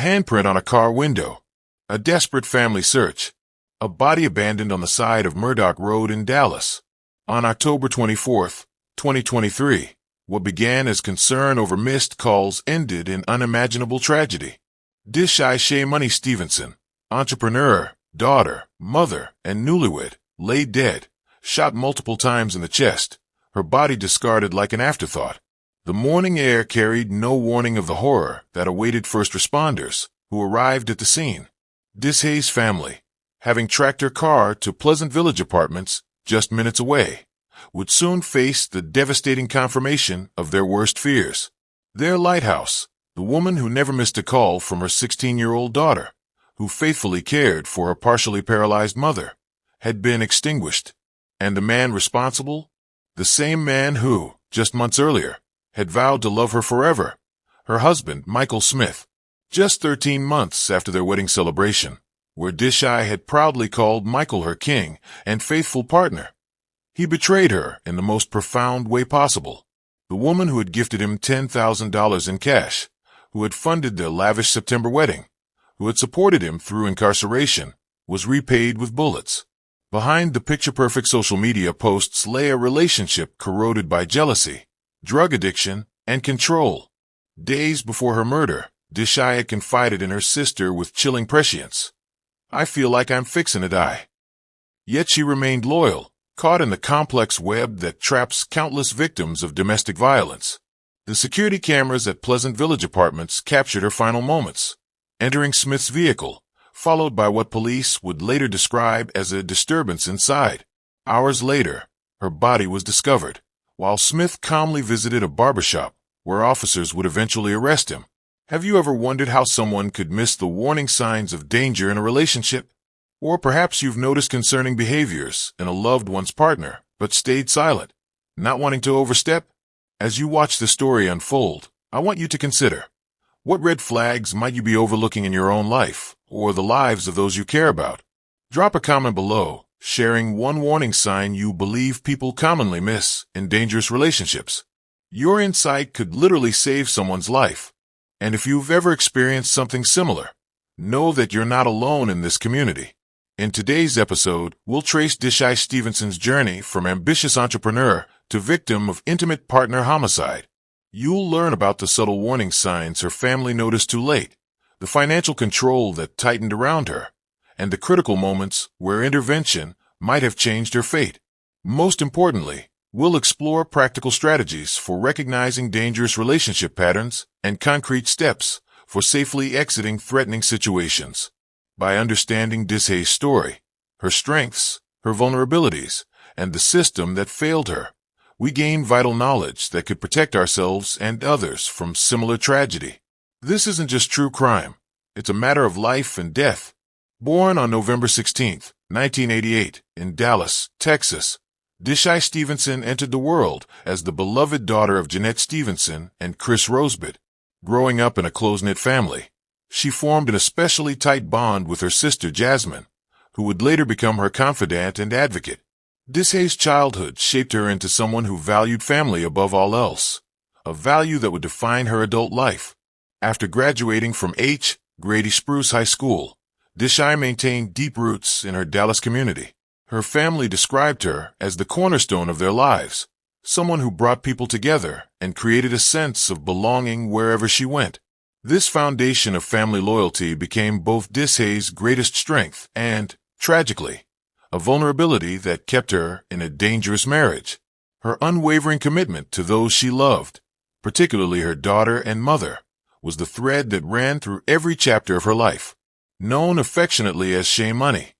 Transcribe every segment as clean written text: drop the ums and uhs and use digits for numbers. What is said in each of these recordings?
handprint on a car window. A desperate family search. A body abandoned on the side of Murdoch Road in Dallas. On October 24th, 2023, what began as concern over missed calls ended in unimaginable tragedy. Dish-eye Shay Money Stevenson, entrepreneur, daughter, mother, and newlywed, lay dead, shot multiple times in the chest, her body discarded like an afterthought. The morning air carried no warning of the horror that awaited first responders, who arrived at the scene. Dishay's family, having tracked her car to Pleasant Village Apartments just minutes away, would soon face the devastating confirmation of their worst fears. Their lighthouse, the woman who never missed a call from her 16-year-old daughter, who faithfully cared for her partially paralyzed mother, had been extinguished. And the man responsible? The same man who, just months earlier, had vowed to love her forever, her husband, Michael Smith. Just 13 months after their wedding celebration, where Dish-eye had proudly called Michael her king and faithful partner, he betrayed her in the most profound way possible. The woman who had gifted him $10,000 in cash, who had funded their lavish September wedding, who had supported him through incarceration, was repaid with bullets. Behind the picture-perfect social media posts lay a relationship corroded by jealousy, drug addiction, and control. Days before her murder, Dish-eye had confided in her sister with chilling prescience. "I feel like I'm fixin' to die." Yet she remained loyal, caught in the complex web that traps countless victims of domestic violence. The security cameras at Pleasant Village Apartments captured her final moments, entering Smith's vehicle, followed by what police would later describe as a disturbance inside. Hours later, her body was discovered, while Smith calmly visited a barbershop where officers would eventually arrest him. Have you ever wondered how someone could miss the warning signs of danger in a relationship? Or perhaps you've noticed concerning behaviors in a loved one's partner, but stayed silent, not wanting to overstep? As you watch the story unfold, I want you to consider, what red flags might you be overlooking in your own life, or the lives of those you care about? Drop a comment below, sharing one warning sign you believe people commonly miss in dangerous relationships. Your insight could literally save someone's life. And if you've ever experienced something similar, know that you're not alone in this community. In today's episode, we'll trace Dish-eye Stevenson's journey from ambitious entrepreneur to victim of intimate partner homicide. You'll learn about the subtle warning signs her family noticed too late, the financial control that tightened around her, and the critical moments where intervention might have changed her fate. Most importantly, we'll explore practical strategies for recognizing dangerous relationship patterns and concrete steps for safely exiting threatening situations. By understanding Dish-ay's story, her strengths, her vulnerabilities, and the system that failed her, we gain vital knowledge that could protect ourselves and others from similar tragedy. This isn't just true crime. It's a matter of life and death. Born on November 16, 1988, in Dallas, Texas, Dish-eye Stevenson entered the world as the beloved daughter of Jeanette Stevenson and Chris Rosebud. Growing up in a close-knit family, she formed an especially tight bond with her sister Jasmine, who would later become her confidant and advocate. Dish-ay's childhood shaped her into someone who valued family above all else, a value that would define her adult life. After graduating from H. Grady Spruce High School, Dish-eye maintained deep roots in her Dallas community. Her family described her as the cornerstone of their lives, someone who brought people together and created a sense of belonging wherever she went. This foundation of family loyalty became both Dish-ay's greatest strength and, tragically, a vulnerability that kept her in a dangerous marriage. Her unwavering commitment to those she loved, particularly her daughter and mother, was the thread that ran through every chapter of her life. Known affectionately as Shay Money,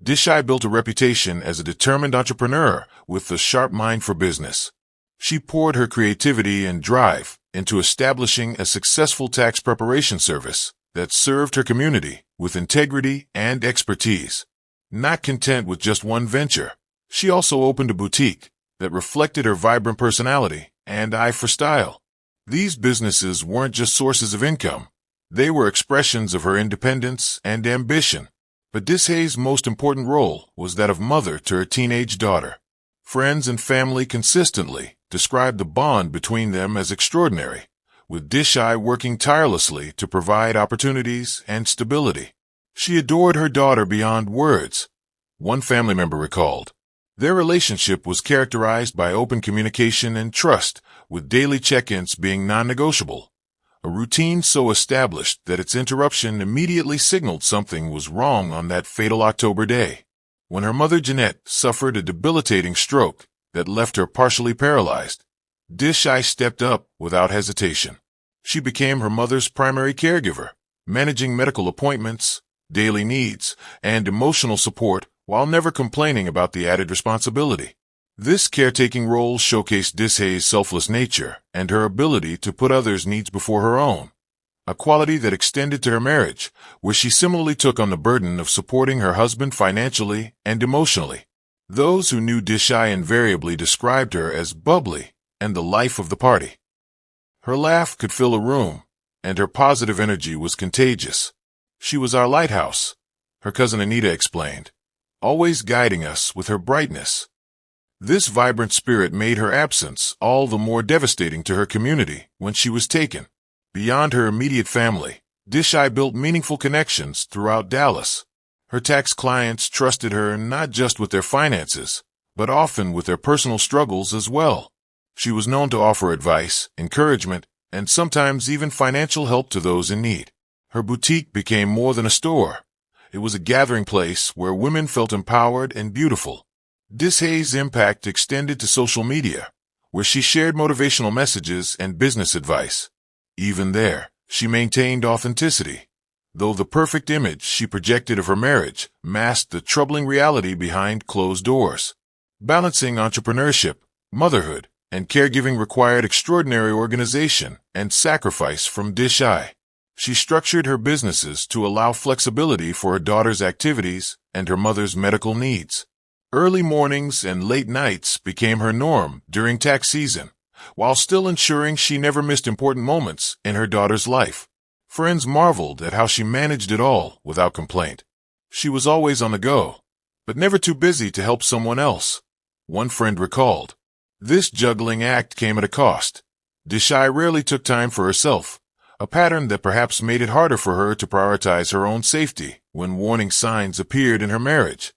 Dish-eye built a reputation as a determined entrepreneur with a sharp mind for business. She poured her creativity and drive into establishing a successful tax preparation service that served her community with integrity and expertise. Not content with just one venture, she also opened a boutique that reflected her vibrant personality and eye for style. These businesses weren't just sources of income. They were expressions of her independence and ambition. But Dish-ay's most important role was that of mother to her teenage daughter. Friends and family consistently described the bond between them as extraordinary, with Dishai working tirelessly to provide opportunities and stability. She adored her daughter beyond words, one family member recalled. Their relationship was characterized by open communication and trust, with daily check-ins being non-negotiable, a routine so established that its interruption immediately signaled something was wrong on that fatal October day. When her mother Jeanette suffered a debilitating stroke that left her partially paralyzed, Dishai stepped up without hesitation. She became her mother's primary caregiver, managing medical appointments, daily needs, and emotional support while never complaining about the added responsibility. This caretaking role showcased Dishai's selfless nature and her ability to put others' needs before her own, a quality that extended to her marriage, where she similarly took on the burden of supporting her husband financially and emotionally. Those who knew Dishai invariably described her as bubbly and the life of the party. Her laugh could fill a room, and her positive energy was contagious. She was our lighthouse, her cousin Anita explained, always guiding us with her brightness. This vibrant spirit made her absence all the more devastating to her community when she was taken. Beyond her immediate family, Dishai built meaningful connections throughout Dallas. Her tax clients trusted her not just with their finances, but often with their personal struggles as well. She was known to offer advice, encouragement, and sometimes even financial help to those in need. Her boutique became more than a store. It was a gathering place where women felt empowered and beautiful. Dishai's impact extended to social media, where she shared motivational messages and business advice. Even there, she maintained authenticity, though the perfect image she projected of her marriage masked the troubling reality behind closed doors. Balancing entrepreneurship, motherhood, and caregiving required extraordinary organization and sacrifice from Dishai. She structured her businesses to allow flexibility for her daughter's activities and her mother's medical needs. Early mornings and late nights became her norm during tax season, while still ensuring she never missed important moments in her daughter's life. Friends marveled at how she managed it all without complaint. She was always on the go, but never too busy to help someone else, one friend recalled. This juggling act came at a cost. Dishai rarely took time for herself, a pattern that perhaps made it harder for her to prioritize her own safety when warning signs appeared in her marriage.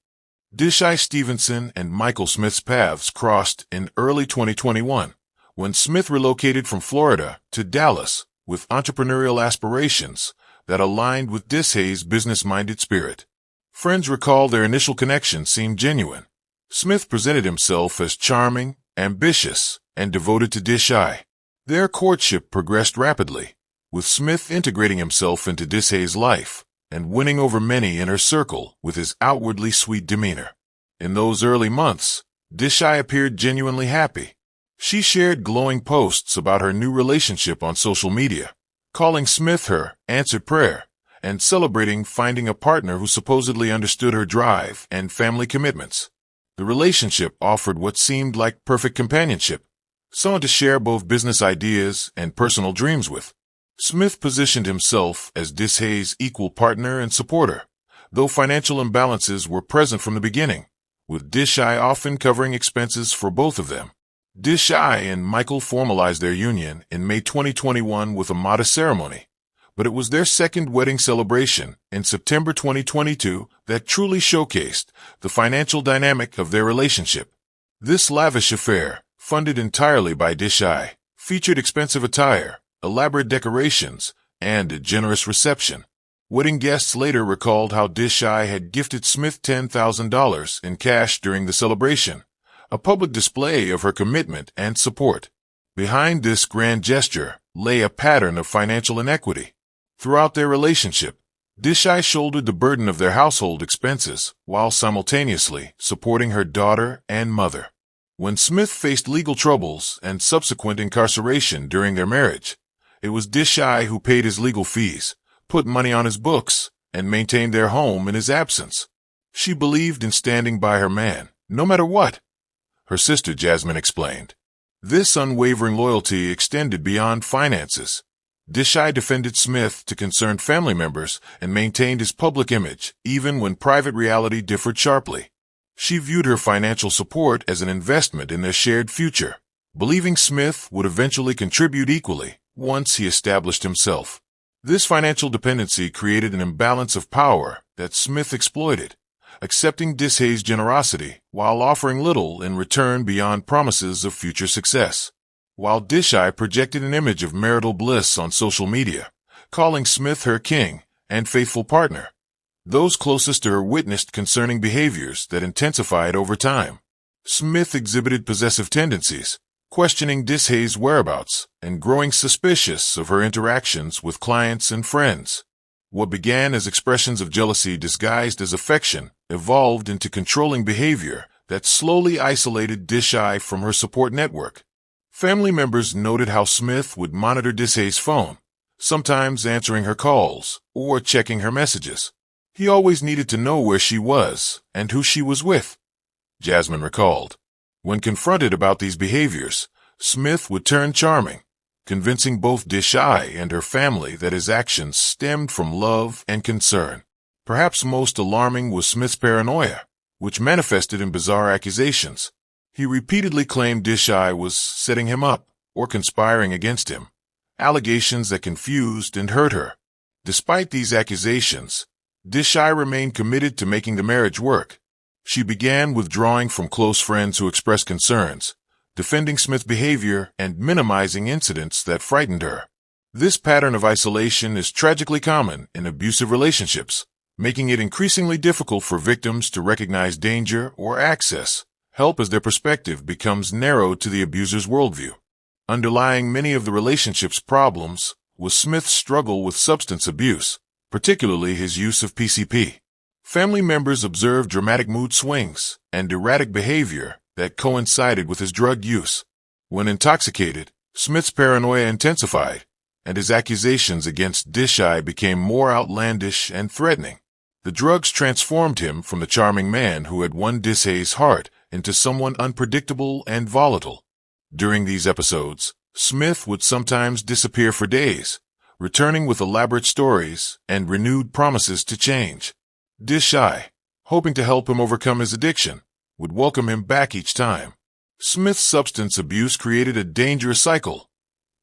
Dishai Stevenson and Michael Smith's paths crossed in early 2021, when Smith relocated from Florida to Dallas with entrepreneurial aspirations that aligned with Dishai's business-minded spirit. Friends recall their initial connection seemed genuine. Smith presented himself as charming, ambitious, and devoted to Dishai. Their courtship progressed rapidly, with Smith integrating himself into Dishai's life and winning over many in her circle with his outwardly sweet demeanor. In those early months, Dishai appeared genuinely happy. She shared glowing posts about her new relationship on social media, calling Smith her answered prayer, and celebrating finding a partner who supposedly understood her drive and family commitments. The relationship offered what seemed like perfect companionship, someone to share both business ideas and personal dreams with. Smith positioned himself as Dishai's equal partner and supporter, though financial imbalances were present from the beginning, with Dishai often covering expenses for both of them. Dishai and Michael formalized their union in May 2021 with a modest ceremony, but it was their second wedding celebration in September 2022 that truly showcased the financial dynamic of their relationship. This lavish affair, funded entirely by Dishai, featured expensive attire, elaborate decorations, and a generous reception. Wedding guests later recalled how Dishai had gifted Smith $10,000 in cash during the celebration, a public display of her commitment and support. Behind this grand gesture lay a pattern of financial inequity. Throughout their relationship, Dishai shouldered the burden of their household expenses while simultaneously supporting her daughter and mother. When Smith faced legal troubles and subsequent incarceration during their marriage, it was Dishai who paid his legal fees, put money on his books, and maintained their home in his absence. She believed in standing by her man, no matter what, her sister Jasmine explained. This unwavering loyalty extended beyond finances. Dishai defended Smith to concerned family members and maintained his public image, even when private reality differed sharply. She viewed her financial support as an investment in their shared future, believing Smith would eventually contribute equally once he established himself. This financial dependency created an imbalance of power that Smith exploited, accepting Dishay's generosity while offering little in return beyond promises of future success. While Dishay projected an image of marital bliss on social media, calling Smith her king and faithful partner, those closest to her witnessed concerning behaviors that intensified over time. Smith exhibited possessive tendencies, questioning Dishay's whereabouts and growing suspicious of her interactions with clients and friends. What began as expressions of jealousy disguised as affection evolved into controlling behavior that slowly isolated Dishay from her support network. Family members noted how Smith would monitor Dishay's phone, sometimes answering her calls or checking her messages. He always needed to know where she was and who she was with, Jasmine recalled. When confronted about these behaviors, Smith would turn charming, convincing both Dishay and her family that his actions stemmed from love and concern. Perhaps most alarming was Smith's paranoia, which manifested in bizarre accusations. He repeatedly claimed Dishay was setting him up or conspiring against him, allegations that confused and hurt her. Despite these accusations, Dishay remained committed to making the marriage work. She began withdrawing from close friends who expressed concerns, defending Smith's behavior and minimizing incidents that frightened her. This pattern of isolation is tragically common in abusive relationships, making it increasingly difficult for victims to recognize danger or access help as their perspective becomes narrowed to the abuser's worldview. Underlying many of the relationship's problems was Smith's struggle with substance abuse, particularly his use of PCP. Family members observed dramatic mood swings and erratic behavior that coincided with his drug use. When intoxicated, Smith's paranoia intensified, and his accusations against Dishay became more outlandish and threatening. The drugs transformed him from the charming man who had won Dishay's heart into someone unpredictable and volatile. During these episodes, Smith would sometimes disappear for days, returning with elaborate stories and renewed promises to change. Dishay, hoping to help him overcome his addiction, would welcome him back each time. Smith's substance abuse created a dangerous cycle.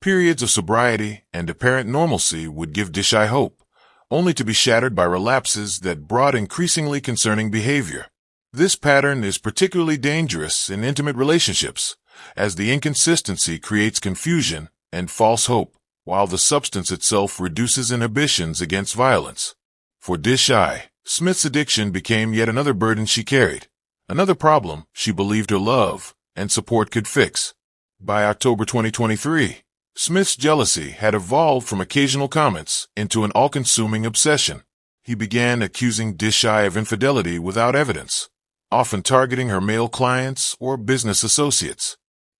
Periods of sobriety and apparent normalcy would give Dishay hope, only to be shattered by relapses that brought increasingly concerning behavior. This pattern is particularly dangerous in intimate relationships, as the inconsistency creates confusion and false hope, while the substance itself reduces inhibitions against violence. For Dishay, Smith's addiction became yet another burden she carried, another problem she believed her love and support could fix. By October 2023, Smith's jealousy had evolved from occasional comments into an all-consuming obsession. He began accusing Dishay of infidelity without evidence, often targeting her male clients or business associates.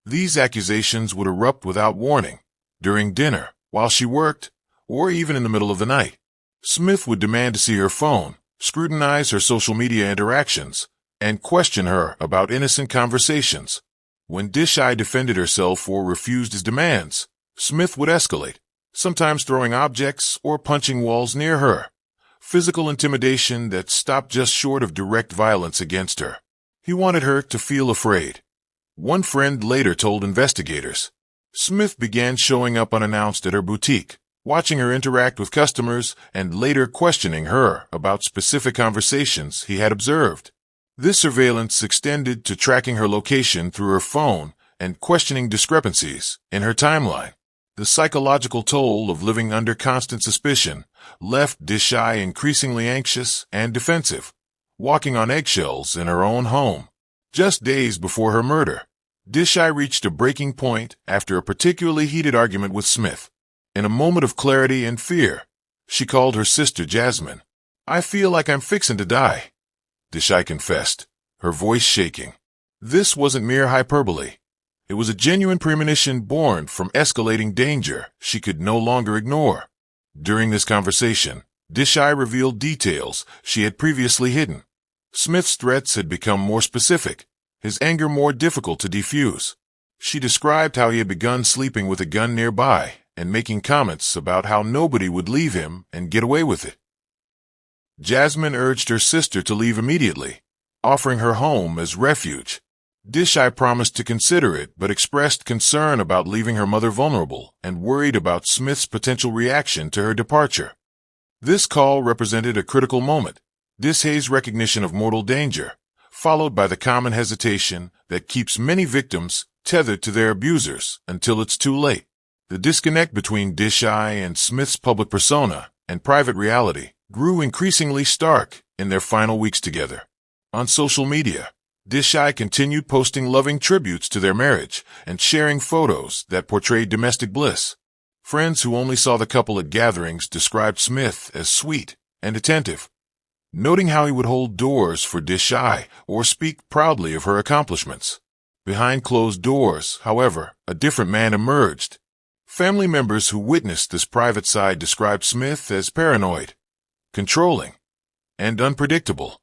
These accusations would erupt without warning, during dinner, while she worked, or even in the middle of the night. Smith would demand to see her phone, scrutinize her social media interactions, and question her about innocent conversations. When Dishay defended herself or refused his demands, Smith would escalate, sometimes throwing objects or punching walls near her. Physical intimidation that stopped just short of direct violence against her. He wanted her to feel afraid. One friend later told investigators. Smith began showing up unannounced at her boutique, watching her interact with customers and later questioning her about specific conversations he had observed. This surveillance extended to tracking her location through her phone and questioning discrepancies in her timeline. The psychological toll of living under constant suspicion left Dishay increasingly anxious and defensive, walking on eggshells in her own home. Just days before her murder, Dishay reached a breaking point after a particularly heated argument with Smith. In a moment of clarity and fear, she called her sister Jasmine. "I feel like I'm fixin' to die," Dishay confessed, her voice shaking. This wasn't mere hyperbole. It was a genuine premonition born from escalating danger she could no longer ignore. During this conversation, Dishay revealed details she had previously hidden. Smith's threats had become more specific, his anger more difficult to defuse. She described how he had begun sleeping with a gun nearby and making comments about how nobody would leave him and get away with it. Jasmine urged her sister to leave immediately, offering her home as refuge. Dishai promised to consider it, but expressed concern about leaving her mother vulnerable and worried about Smith's potential reaction to her departure. This call represented a critical moment, Dishai's recognition of mortal danger, followed by the common hesitation that keeps many victims tethered to their abusers until it's too late. The disconnect between Dishai and Smith's public persona and private reality grew increasingly stark in their final weeks together. On social media, Dishai continued posting loving tributes to their marriage and sharing photos that portrayed domestic bliss. Friends who only saw the couple at gatherings described Smith as sweet and attentive, noting how he would hold doors for Dishai or speak proudly of her accomplishments. Behind closed doors, however, a different man emerged. Family members who witnessed this private side described Smith as paranoid, controlling, and unpredictable.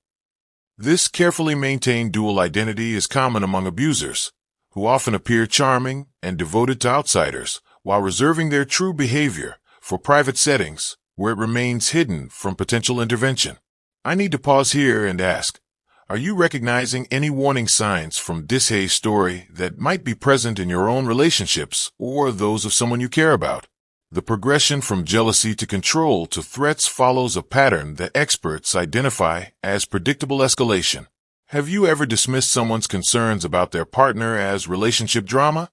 This carefully maintained dual identity is common among abusers, who often appear charming and devoted to outsiders, while reserving their true behavior for private settings where it remains hidden from potential intervention. I need to pause here and ask, are you recognizing any warning signs from Dishai's story that might be present in your own relationships or those of someone you care about? The progression from jealousy to control to threats follows a pattern that experts identify as predictable escalation. Have you ever dismissed someone's concerns about their partner as relationship drama?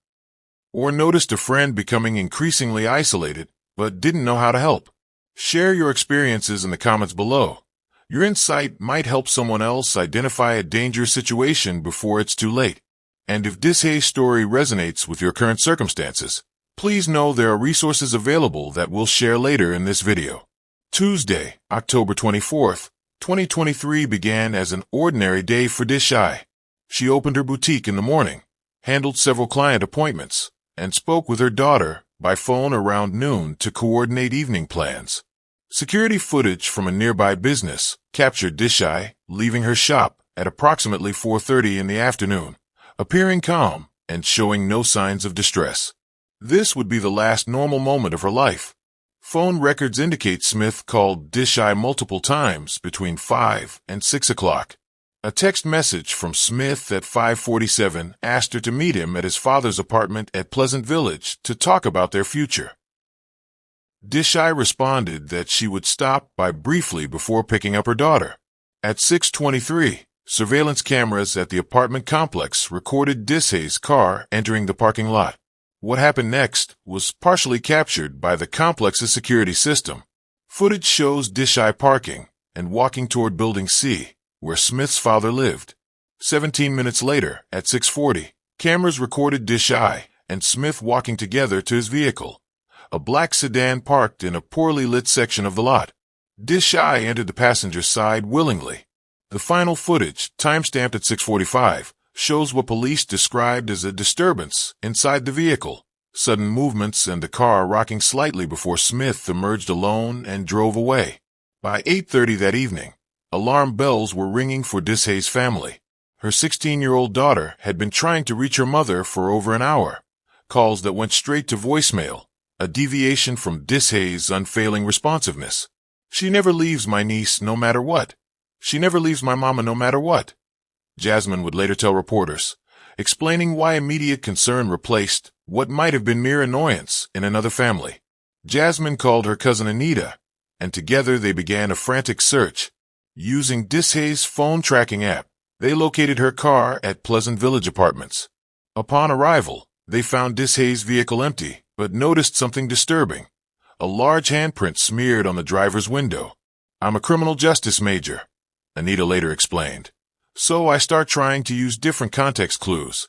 Or noticed a friend becoming increasingly isolated but didn't know how to help? Share your experiences in the comments below. Your insight might help someone else identify a dangerous situation before it's too late. And if Dishai's story resonates with your current circumstances, please know there are resources available that we'll share later in this video. Tuesday, October 24th, 2023 began as an ordinary day for Dishai. She opened her boutique in the morning, handled several client appointments, and spoke with her daughter by phone around noon to coordinate evening plans. Security footage from a nearby business captured Dishai leaving her shop at approximately 4:30 in the afternoon, appearing calm and showing no signs of distress. This would be the last normal moment of her life. Phone records indicate Smith called Dishai multiple times between 5 and 6 o'clock. A text message from Smith at 5:47 asked her to meet him at his father's apartment at Pleasant Village to talk about their future. Dishai responded that she would stop by briefly before picking up her daughter. At 6:23, surveillance cameras at the apartment complex recorded Dishai's car entering the parking lot. What happened next was partially captured by the complex's security system. Footage shows Dishai parking and walking toward Building C, where Smith's father lived. 17 minutes later, at 6:40, cameras recorded Dishai and Smith walking together to his vehicle, a black sedan parked in a poorly lit section of the lot. Dishai entered the passenger side willingly. The final footage, timestamped at 6:45, shows what police described as a disturbance inside the vehicle, sudden movements and the car rocking slightly before Smith emerged alone and drove away. By 8:30 that evening, alarm bells were ringing for Dishai's family. Her 16-year-old daughter had been trying to reach her mother for over an hour, calls that went straight to voicemail, a deviation from Dishai's unfailing responsiveness. "She never leaves my niece no matter what. She never leaves my mama no matter what," Jasmine would later tell reporters, explaining why immediate concern replaced what might have been mere annoyance in another family. Jasmine called her cousin Anita, and together they began a frantic search. Using Dishai's phone tracking app, they located her car at Pleasant Village Apartments. Upon arrival, they found Dishai's vehicle empty, but noticed something disturbing: a large handprint smeared on the driver's window. "I'm a criminal justice major," Anita later explained, "so I start trying to use different context clues."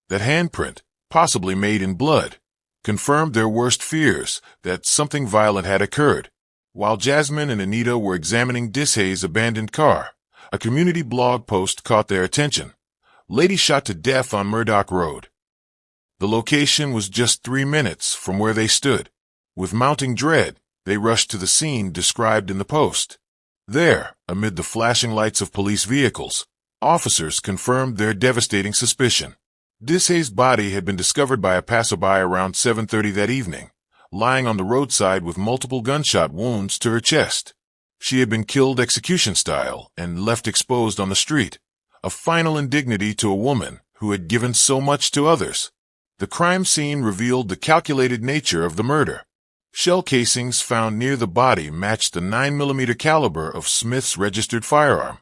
That handprint, possibly made in blood, confirmed their worst fears that something violent had occurred. While Jasmine and Anita were examining Dishai's abandoned car, a community blog post caught their attention: "Lady shot to death on Murdoch Road." The location was just 3 minutes from where they stood. With mounting dread, they rushed to the scene described in the post. There, amid the flashing lights of police vehicles, officers confirmed their devastating suspicion. Dishai's body had been discovered by a passerby around 7:30 that evening, lying on the roadside with multiple gunshot wounds to her chest. She had been killed execution style and left exposed on the street, a final indignity to a woman who had given so much to others. The crime scene revealed the calculated nature of the murder. Shell casings found near the body matched the 9mm caliber of Smith's registered firearm.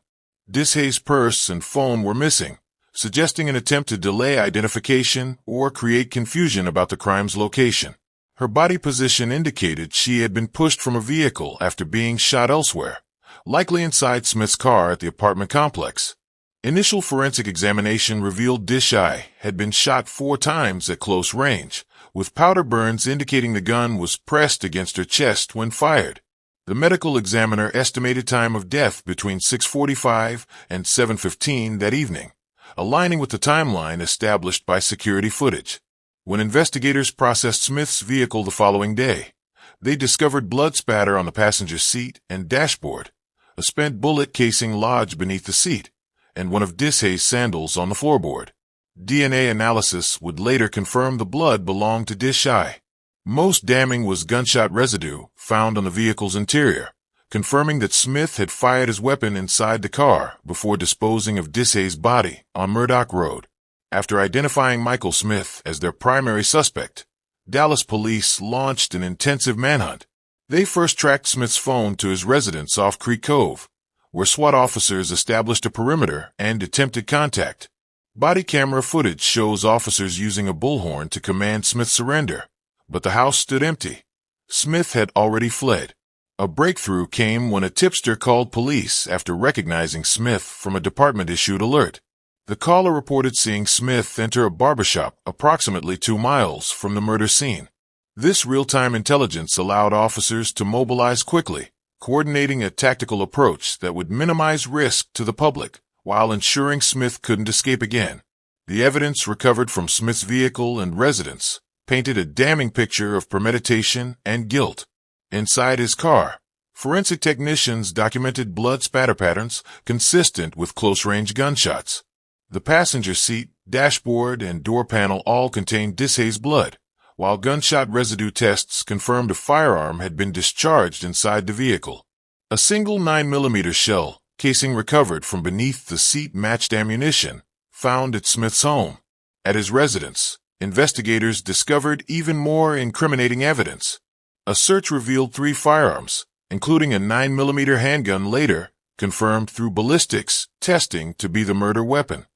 Dishay's purse and phone were missing, suggesting an attempt to delay identification or create confusion about the crime's location. Her body position indicated she had been pushed from a vehicle after being shot elsewhere, likely inside Smith's car at the apartment complex. Initial forensic examination revealed Dishay had been shot 4 times at close range, with powder burns indicating the gun was pressed against her chest when fired. The medical examiner estimated time of death between 6:45 and 7:15 that evening, aligning with the timeline established by security footage. When investigators processed Smith's vehicle the following day, they discovered blood spatter on the passenger seat and dashboard, a spent bullet casing lodged beneath the seat, and one of Dishay's sandals on the floorboard. DNA analysis would later confirm the blood belonged to Dishay. Most damning was gunshot residue found on the vehicle's interior, confirming that Smith had fired his weapon inside the car before disposing of Dishay's body on Murdoch Road. After identifying Michael Smith as their primary suspect, Dallas police launched an intensive manhunt. They first tracked Smith's phone to his residence off Creek Cove, where SWAT officers established a perimeter and attempted contact. Body camera footage shows officers using a bullhorn to command Smith's surrender, but the house stood empty. Smith had already fled. A breakthrough came when a tipster called police after recognizing Smith from a department-issued alert. The caller reported seeing Smith enter a barbershop approximately 2 miles from the murder scene. This real-time intelligence allowed officers to mobilize quickly, coordinating a tactical approach that would minimize risk to the public while ensuring Smith couldn't escape again. The evidence recovered from Smith's vehicle and residence painted a damning picture of premeditation and guilt. Inside his car, forensic technicians documented blood spatter patterns consistent with close-range gunshots. The passenger seat, dashboard, and door panel all contained Dishay's blood, while gunshot residue tests confirmed a firearm had been discharged inside the vehicle. A single 9mm shell casing recovered from beneath the seat matched ammunition found at Smith's home. At his residence, investigators discovered even more incriminating evidence. A search revealed 3 firearms, including a 9mm handgun later confirmed through ballistics testing to be the murder weapon.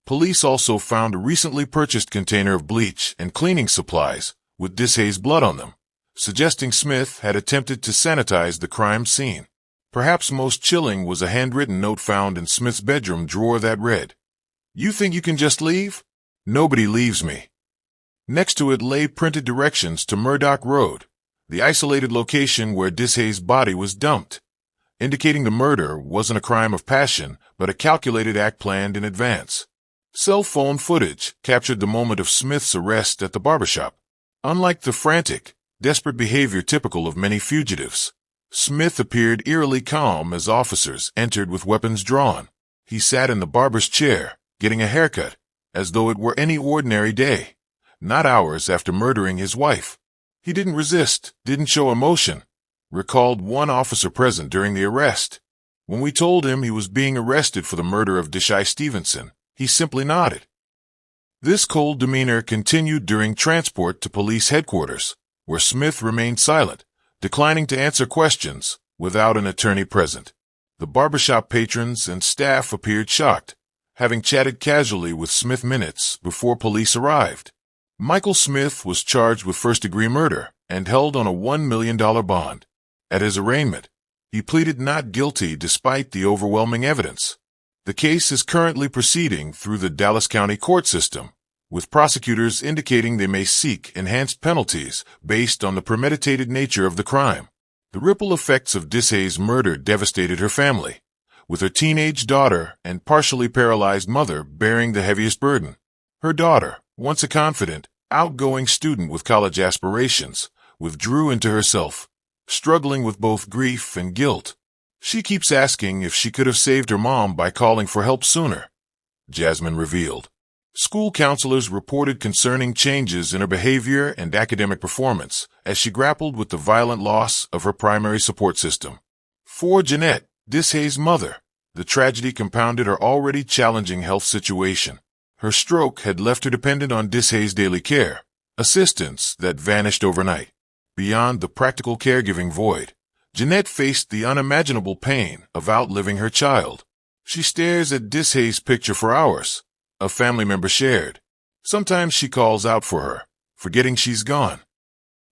Police also found a recently purchased container of bleach and cleaning supplies with Dishay's blood on them, suggesting Smith had attempted to sanitize the crime scene. Perhaps most chilling was a handwritten note found in Smith's bedroom drawer that read, "You think you can just leave? Nobody leaves me." Next to it lay printed directions to Murdoch Road, the isolated location where Dishay's body was dumped, indicating the murder wasn't a crime of passion, but a calculated act planned in advance. Cell phone footage captured the moment of Smith's arrest at the barbershop. Unlike the frantic, desperate behavior typical of many fugitives, Smith appeared eerily calm as officers entered with weapons drawn. He sat in the barber's chair, getting a haircut, as though it were any ordinary day, not hours after murdering his wife. He didn't resist, didn't show emotion, recalled one officer present during the arrest. When we told him he was being arrested for the murder of Dishay Stevenson, he simply nodded. This cold demeanor continued during transport to police headquarters, where Smith remained silent, declining to answer questions without an attorney present. The barbershop patrons and staff appeared shocked, having chatted casually with Smith minutes before police arrived. Michael Smith was charged with first-degree murder and held on a $1 million bond. At his arraignment, he pleaded not guilty despite the overwhelming evidence. The case is currently proceeding through the Dallas County court system, with prosecutors indicating they may seek enhanced penalties based on the premeditated nature of the crime. The ripple effects of Dishay's murder devastated her family, with her teenage daughter and partially paralyzed mother bearing the heaviest burden. Her daughter, once a confident, outgoing student with college aspirations, withdrew into herself, struggling with both grief and guilt. She keeps asking if she could have saved her mom by calling for help sooner, Jasmine revealed. School counselors reported concerning changes in her behavior and academic performance as she grappled with the violent loss of her primary support system. For Jeanette, Dishay's mother, the tragedy compounded her already challenging health situation. Her stroke had left her dependent on Dishay's daily care, assistance that vanished overnight. Beyond the practical caregiving void, Jeanette faced the unimaginable pain of outliving her child. She stares at Dishay's picture for hours, a family member shared. Sometimes she calls out for her, forgetting she's gone.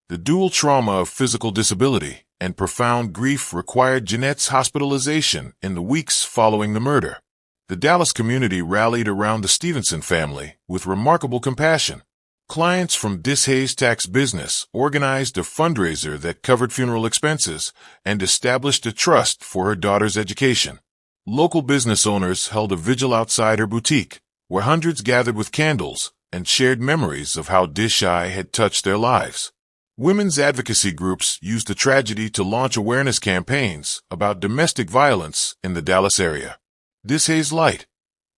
The dual trauma of physical disability and profound grief required Jeanette's hospitalization in the weeks following the murder. The Dallas community rallied around the Stevenson family with remarkable compassion. Clients from Dishay's tax business organized a fundraiser that covered funeral expenses and established a trust for her daughter's education. Local business owners held a vigil outside her boutique, where hundreds gathered with candles and shared memories of how Dishay had touched their lives. Women's advocacy groups used the tragedy to launch awareness campaigns about domestic violence in the Dallas area. Dishay's Light,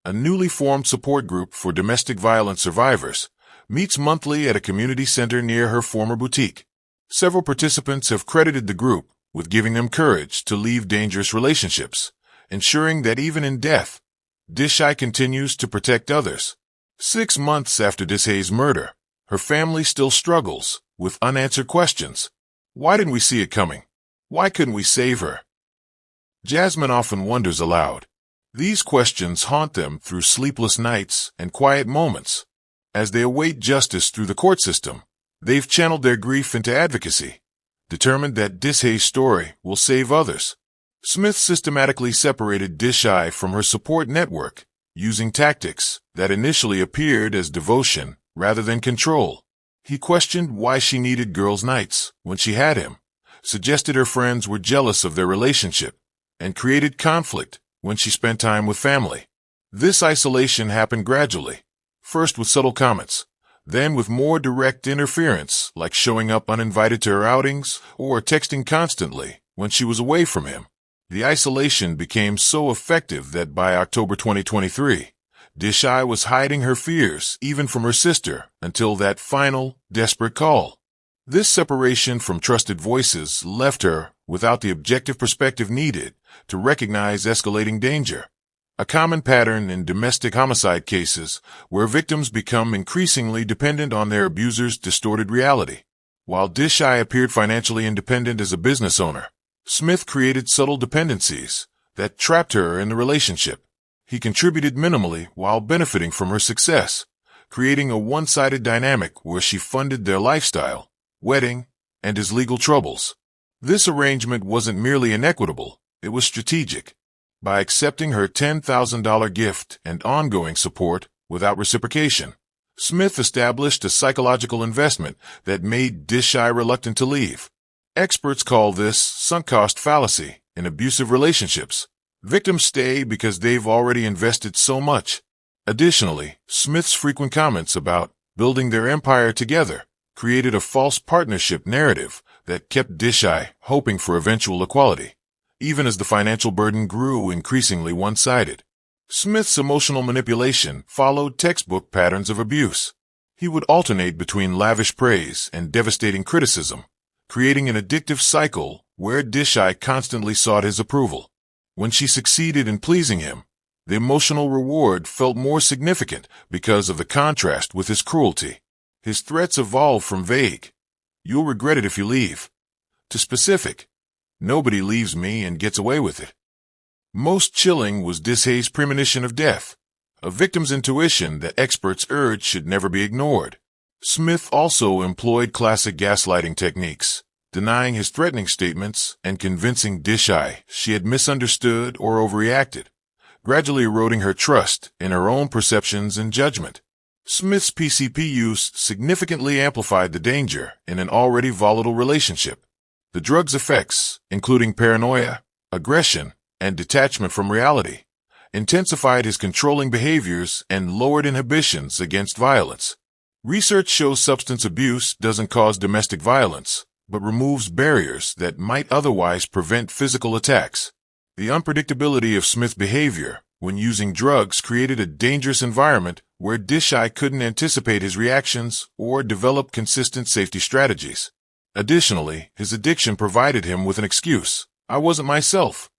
a newly formed support group for domestic violence survivors, meets monthly at a community center near her former boutique. Several participants have credited the group with giving them courage to leave dangerous relationships, ensuring that even in death, Dishay continues to protect others. 6 months after Dishay's murder, her family still struggles with unanswered questions. Why didn't we see it coming? Why couldn't we save her? Jasmine often wonders aloud. These questions haunt them through sleepless nights and quiet moments. As they await justice through the court system, they've channeled their grief into advocacy, determined that Dishay's story will save others. Smith systematically separated Dishay from her support network, using tactics that initially appeared as devotion rather than control. He questioned why she needed girls' nights when she had him, suggested her friends were jealous of their relationship, and created conflict when she spent time with family. This isolation happened gradually, first with subtle comments, then with more direct interference, like showing up uninvited to her outings or texting constantly when she was away from him. The isolation became so effective that by October 2023, Dishay was hiding her fears even from her sister until that final, desperate call. This separation from trusted voices left her without the objective perspective needed to recognize escalating danger, a common pattern in domestic homicide cases where victims become increasingly dependent on their abuser's distorted reality. While Dishay appeared financially independent as a business owner, Smith created subtle dependencies that trapped her in the relationship. He contributed minimally while benefiting from her success, creating a one-sided dynamic where she funded their lifestyle, wedding, and his legal troubles. This arrangement wasn't merely inequitable, it was strategic. By accepting her $10,000 gift and ongoing support without reciprocation, Smith established a psychological investment that made Dishay reluctant to leave. Experts call this sunk cost fallacy in abusive relationships. Victims stay because they've already invested so much. Additionally, Smith's frequent comments about building their empire together created a false partnership narrative that kept Dishay hoping for eventual equality, even as the financial burden grew increasingly one-sided. Smith's emotional manipulation followed textbook patterns of abuse. He would alternate between lavish praise and devastating criticism, creating an addictive cycle where Dishay constantly sought his approval. When she succeeded in pleasing him, the emotional reward felt more significant because of the contrast with his cruelty. His threats evolved from vague, "You'll regret it if you leave," to specific, "Nobody leaves me and gets away with it." Most chilling was Dishay's premonition of death, a victim's intuition that experts urge should never be ignored. Smith also employed classic gaslighting techniques, denying his threatening statements and convincing Dishay she had misunderstood or overreacted, gradually eroding her trust in her own perceptions and judgment. Smith's PCP use significantly amplified the danger in an already volatile relationship. The drug's effects, including paranoia, aggression, and detachment from reality, intensified his controlling behaviors and lowered inhibitions against violence. Research shows substance abuse doesn't cause domestic violence, but removes barriers that might otherwise prevent physical attacks. The unpredictability of Smith's behavior when using drugs created a dangerous environment where Dishay couldn't anticipate his reactions or develop consistent safety strategies. Additionally, his addiction provided him with an excuse, "I wasn't myself,"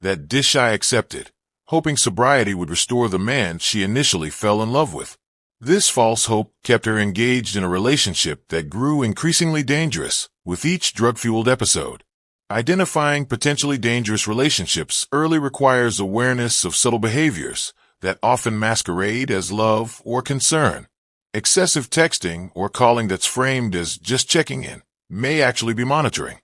that Dishay accepted, hoping sobriety would restore the man she initially fell in love with. This false hope kept her engaged in a relationship that grew increasingly dangerous with each drug-fueled episode. Identifying potentially dangerous relationships early requires awareness of subtle behaviors that often masquerade as love or concern. Excessive texting or calling that's framed as just checking in may actually be monitoring.